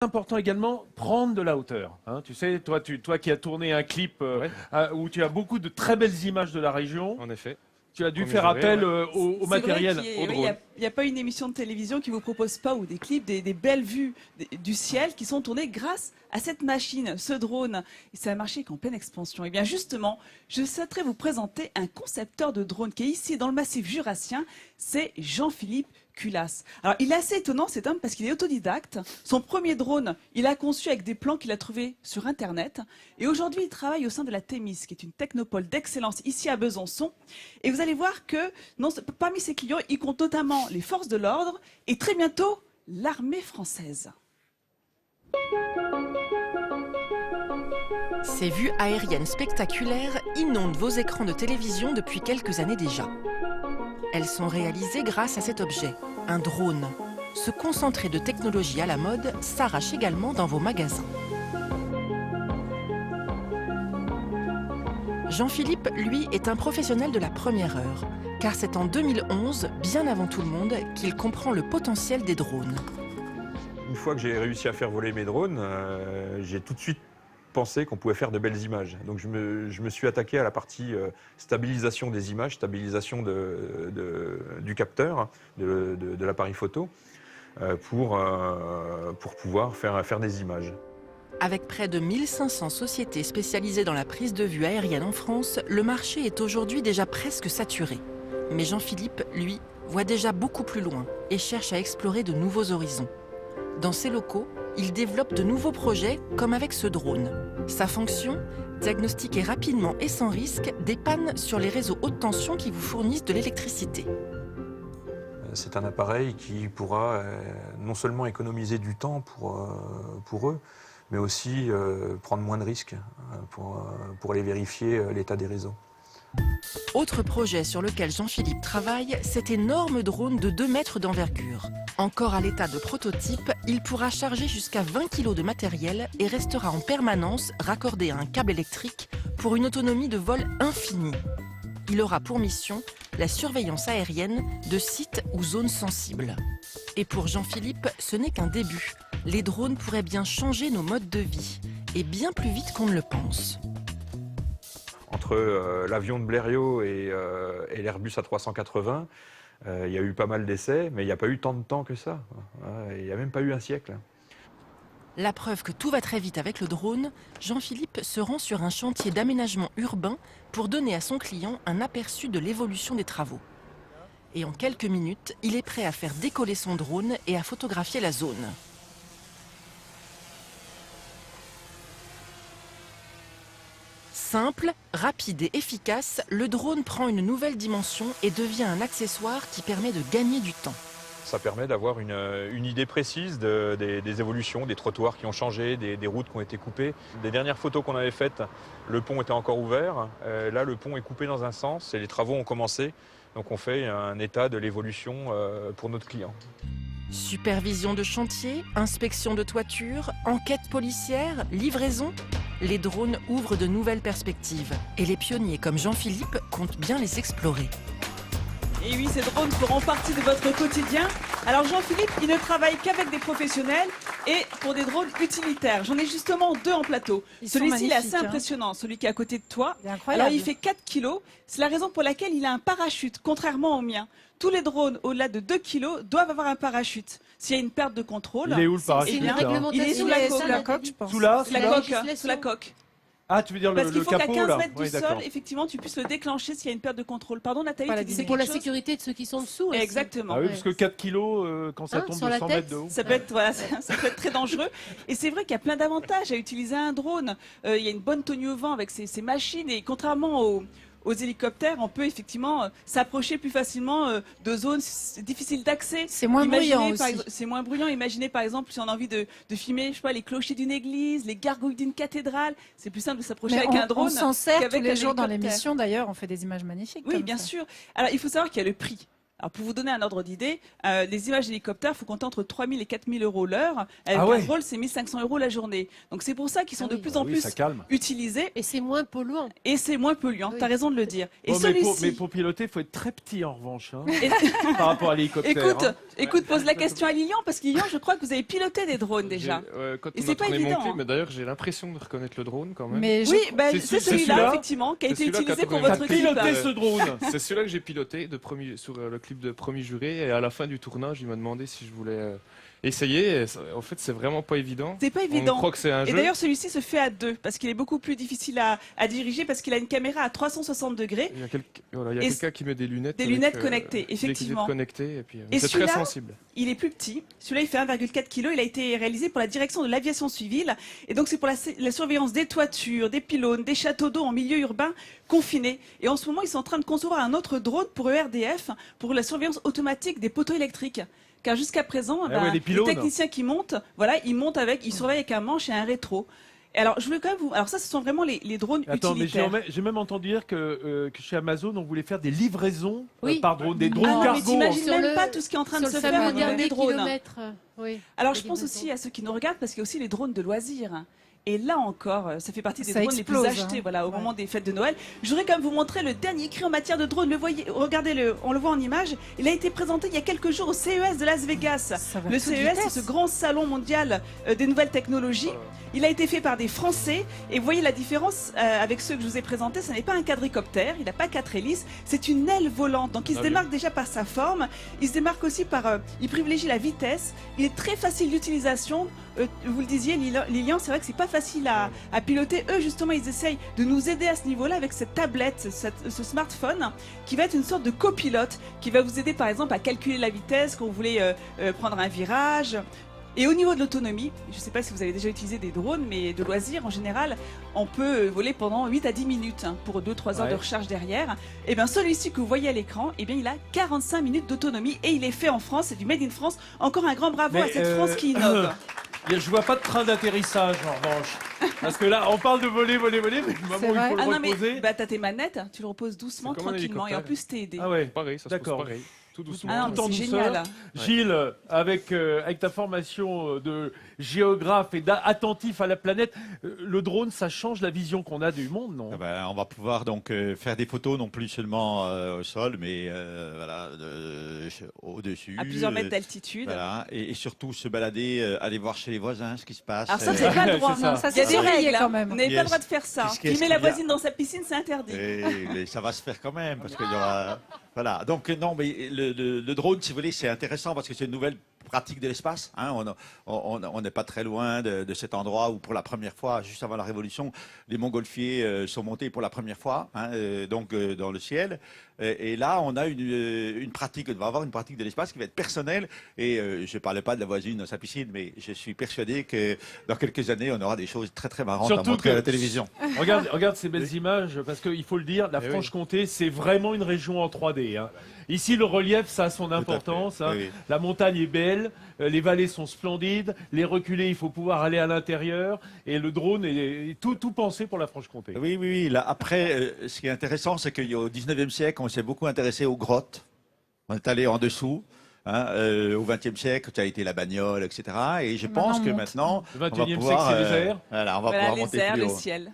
Important également, prendre de la hauteur. Hein. Tu sais, toi qui as tourné un clip Ouais. où tu as beaucoup de très belles images de la région, En effet. tu as dû Premiers faire horaires, appel ouais. au C'est matériel, vrai au qu'il drone. n'y a pas une émission de télévision qui vous propose pas, ou des clips, des belles vues du ciel qui sont tournées grâce à cette machine, ce drone. Et c'est un marché qui est en pleine expansion. Et bien justement, je souhaiterais vous présenter un concepteur de drone qui est ici dans le massif jurassien, c'est Jean-Philippe Culasse. Alors il est assez étonnant cet homme parce qu'il est autodidacte. Son premier drone, il a conçu avec des plans qu'il a trouvés sur Internet. Et aujourd'hui, il travaille au sein de la Thémis, qui est une technopole d'excellence ici à Besançon. Et vous allez voir que parmi ses clients, il compte notamment les forces de l'ordre et très bientôt l'armée française. Ces vues aériennes spectaculaires inondent vos écrans de télévision depuis quelques années déjà. Elles sont réalisées grâce à cet objet, un drone. Ce concentré de technologie à la mode s'arrache également dans vos magasins. Jean-Philippe, lui, est un professionnel de la première heure, car c'est en 2011, bien avant tout le monde, qu'il comprend le potentiel des drones. Une fois que j'ai réussi à faire voler mes drones, j'ai tout de suite pensé qu'on pouvait faire de belles images. Donc je me suis attaqué à la partie stabilisation des images, stabilisation du capteur, de l'appareil photo, pour pouvoir faire des images. Avec près de 1500 sociétés spécialisées dans la prise de vue aérienne en France, le marché est aujourd'hui déjà presque saturé. Mais Jean-Philippe, lui, voit déjà beaucoup plus loin et cherche à explorer de nouveaux horizons. Dans ses locaux, il développe de nouveaux projets, comme avec ce drone. Sa fonction, diagnostiquer rapidement et sans risque des pannes sur les réseaux haute tension qui vous fournissent de l'électricité. C'est un appareil qui pourra non seulement économiser du temps pour eux, mais aussi prendre moins de risques pour aller vérifier l'état des réseaux. Autre projet sur lequel Jean-Philippe travaille, cet énorme drone de 2 mètres d'envergure. Encore à l'état de prototype, il pourra charger jusqu'à 20 kg de matériel et restera en permanence raccordé à un câble électrique pour une autonomie de vol infinie. Il aura pour mission la surveillance aérienne de sites ou zones sensibles. Et pour Jean-Philippe, ce n'est qu'un début. Les drones pourraient bien changer nos modes de vie, et bien plus vite qu'on ne le pense. Entre l'avion de Blériot et l'Airbus A380, il y a eu pas mal d'essais, mais il n'y a pas eu tant de temps que ça. Il n'y a même pas eu un siècle. La preuve que tout va très vite avec le drone, Jean-Philippe se rend sur un chantier d'aménagement urbain pour donner à son client un aperçu de l'évolution des travaux. Et en quelques minutes, il est prêt à faire décoller son drone et à photographier la zone. Simple, rapide et efficace, le drone prend une nouvelle dimension et devient un accessoire qui permet de gagner du temps. Ça permet d'avoir une idée précise des évolutions, des trottoirs qui ont changé, des routes qui ont été coupées. Des dernières photos qu'on avait faites, le pont était encore ouvert. Là, le pont est coupé dans un sens et les travaux ont commencé. Donc on fait un état de l'évolution pour notre client. Supervision de chantier, inspection de toiture, enquête policière, livraison. Les drones ouvrent de nouvelles perspectives. Et les pionniers comme Jean-Philippe comptent bien les explorer. Et oui, ces drones feront partie de votre quotidien. Alors Jean-Philippe, il ne travaille qu'avec des professionnels et pour des drones utilitaires. J'en ai justement 2 en plateau. Celui-ci, il est assez impressionnant, celui qui est à côté de toi. Il est incroyable. Alors il fait 4 kilos. C'est la raison pour laquelle il a un parachute, contrairement au mien. Tous les drones au-delà de 2 kilos doivent avoir un parachute. S'il y a une perte de contrôle, Il est où le parachute eh bien, là il est sous la coque, je pense. Sous la sous la coque. Ah, tu veux dire Parce le qu'il faut qu'à capot 15 là. mètres du Oui, sol, d'accord. effectivement, tu puisses le déclencher s'il y a une perte de contrôle. Pardon Nathalie, Voilà, tu disais c'est Pour la quelque chose sécurité de ceux qui sont dessous. aussi. Exactement. Ah oui, parce que 4 kilos, quand ça Hein, tombe sur de la 100 tête mètres de haut. Ça peut être, voilà, ça peut être très dangereux. Et c'est vrai qu'il y a plein d'avantages à utiliser un drone. Il y a une bonne tenue au vent avec ces machines. Et contrairement aux hélicoptères, on peut effectivement s'approcher plus facilement de zones difficiles d'accès. C'est moins bruyant aussi. C'est moins bruyant. Imaginez par exemple si on a envie de filmer, je sais pas, les clochers d'une église, les gargouilles d'une cathédrale. C'est plus simple de s'approcher Mais avec un drone. on s'en sert tous qu'avec les un jours dans hélicoptère. l'émission d'ailleurs, on fait des images magnifiques. Oui, comme bien ça. sûr. Alors il faut savoir qu'il y a le prix. Alors, pour vous donner un ordre d'idée, les images d'hélicoptères, il faut compter entre 3 000 et 4 000 euros l'heure. Avec Ah ouais. un drone, c'est 1 500 euros la journée. Donc, c'est pour ça qu'ils sont Ah de oui. plus en Oui, plus ça calme. utilisés Et c'est moins polluant. et c'est moins polluant. Oui. Tu as raison de le dire. Et Bon, mais celui-ci. pour piloter, il faut être très petit en revanche, hein, Et- par rapport à l'hélicoptère. Écoute, hein. écoute, pose la question à Lilian, parce que Lilian, je crois que vous avez piloté des drones déjà. Quand Et on c'est a pas tourné évident, mon clip, hein. mais d'ailleurs j'ai l'impression de reconnaître le drone quand même. Mais Oui, bah, C'est c'est celui-là celui-là, effectivement, qui a C'est été celui-là qui a utilisé pour tourné votre T'as clip. piloté ce drone. C'est celui-là que j'ai piloté sur le clip de Premier Juré, et à la fin du tournage, il m'a demandé si je voulais essayer. Et en fait, c'est vraiment pas évident. C'est pas On évident. croit que c'est un Et jeu. d'ailleurs, celui-ci se fait à deux, parce qu'il est beaucoup plus difficile à diriger, parce qu'il a une caméra à 360 degrés. Il y a, voilà, il y a Et quelqu'un qui met des lunettes. des avec, lunettes connectées, des effectivement. lunettes connectées, et puis Et c'est très celui-là, sensible. Il est plus petit. Celui-là, il fait 1,4 kg. Il a été réalisé pour la direction de l'aviation civile. Et donc, c'est pour la surveillance des toitures, des pylônes, des châteaux d'eau en milieu urbain confiné. Et en ce moment, ils sont en train de concevoir un autre drone pour ERDF, pour la surveillance automatique des poteaux électriques. Car jusqu'à présent, Ah ouais, les les pylônes. techniciens qui montent, voilà, ils surveillent avec un manche et un rétro. Et alors, je voulais quand même vous. Alors, ça, ce sont vraiment les drones Attends, mais utilitaires. j'ai même entendu dire que chez Amazon, on voulait faire des livraisons Oui. par drone, des drones Ah non, mais cargo. t'imagines Sur même le- pas tout ce qui est en train de sur se le faire fameux au niveau des dernier drones. kilomètre. Oui. Alors, des je pense livraisons. aussi à ceux qui nous regardent, parce qu'il y a aussi les drones de loisirs. Et là encore, ça fait partie des Ça drones explose, les plus achetés, hein. voilà, au Ouais. moment des fêtes de Noël. Je voudrais quand même vous montrer le dernier cri en matière de drone. Regardez-le, on le voit en image. Il a été présenté il y a quelques jours au CES de Las Vegas. Ça va Le à toute CES, c'est vitesse. ce grand salon mondial des nouvelles technologies. Il a été fait par des Français. Et vous voyez la différence avec ceux que je vous ai présentés. Ce n'est pas un quadricoptère, il n'a pas 4 hélices. C'est une aile volante. Donc il se Ah oui. démarque déjà par sa forme. Il se démarque aussi par... il privilégie la vitesse. Il est très facile d'utilisation. Vous le disiez, Lilian, c'est vrai que c'est pas facile à piloter. Eux, justement, ils essayent de nous aider à ce niveau-là avec cette tablette, ce smartphone, qui va être une sorte de copilote, qui va vous aider, par exemple, à calculer la vitesse quand vous voulez prendre un virage. Et au niveau de l'autonomie, je ne sais pas si vous avez déjà utilisé des drones, mais de loisirs en général, on peut voler pendant 8 à 10 minutes pour 2-3 heures Ouais. de recharge derrière. Et bien celui-ci que vous voyez à l'écran, eh bien il a 45 minutes d'autonomie et il est fait en France, c'est du Made in France. Encore un grand bravo Mais, à cette France qui innove. Je vois pas de train d'atterrissage en revanche. Parce que là, on parle de voler, mais le moment où il vrai. faut le Ah non mais reposer. bah, t'as tes manettes, tu le reposes doucement, C'est comme un tranquillement et en hélicoptère. plus t'es aidé. Ah ouais. Pareil, ça se D'accord. pose pareil. Tout doucement. Ah non, mais Tout en c'est douceur. génial. Gilles, avec ta formation de géographe et attentif à la planète, le drone, ça change la vision qu'on a du monde, non? Ah ben, on va pouvoir donc faire des photos non plus seulement au sol, mais voilà, au-dessus. À plusieurs mètres d'altitude. Voilà, et surtout se balader, aller voir chez les voisins ce qui se passe. Alors ça, c'est pas le droit. C'est ça. Ça, Il y a c'est des surveillé règles, quand hein. même. Vous n'avez pas Yes. le droit de faire ça. Qu'est-ce Filmer qu'il la y a voisine dans sa piscine, c'est interdit. Mais ça va se faire quand même, parce qu'il y aura... Voilà, donc non, mais le drone, si vous voulez, c'est intéressant parce que c'est une nouvelle pratique de l'espace. Hein. On n'est pas très loin de cet endroit où, pour la première fois, juste avant la Révolution, les montgolfiers sont montés pour la première fois, hein, donc dans le ciel. Et là, on a une pratique, on va avoir une pratique de l'espace qui va être personnelle. Et je ne parlais pas de la voisine dans sa piscine, mais je suis persuadé que dans quelques années, on aura des choses très très marrantes Surtout à montrer que- à la télévision. Regarde ces belles images, parce qu'il faut le dire, la Eh oui. Franche-Comté, c'est vraiment une région en 3D. Hein. Ici, le relief, ça a son importance. Hein. Oui, oui. La montagne est belle, les vallées sont splendides, les reculés, il faut pouvoir aller à l'intérieur, et le drone est tout pensé pour la Franche-Comté. Oui, oui, oui. Là, après, ce qui est intéressant, c'est qu'au 19e siècle, on s'est beaucoup intéressé aux grottes. On est allé en dessous. Hein, au 20e siècle, ça a été la bagnole, etc. Et je Maintenant, pense on que monte. maintenant, Le on va 21e siècle, pouvoir, c'est les airs. voilà, on va Voilà, pouvoir les monter airs, plus le haut. ciel.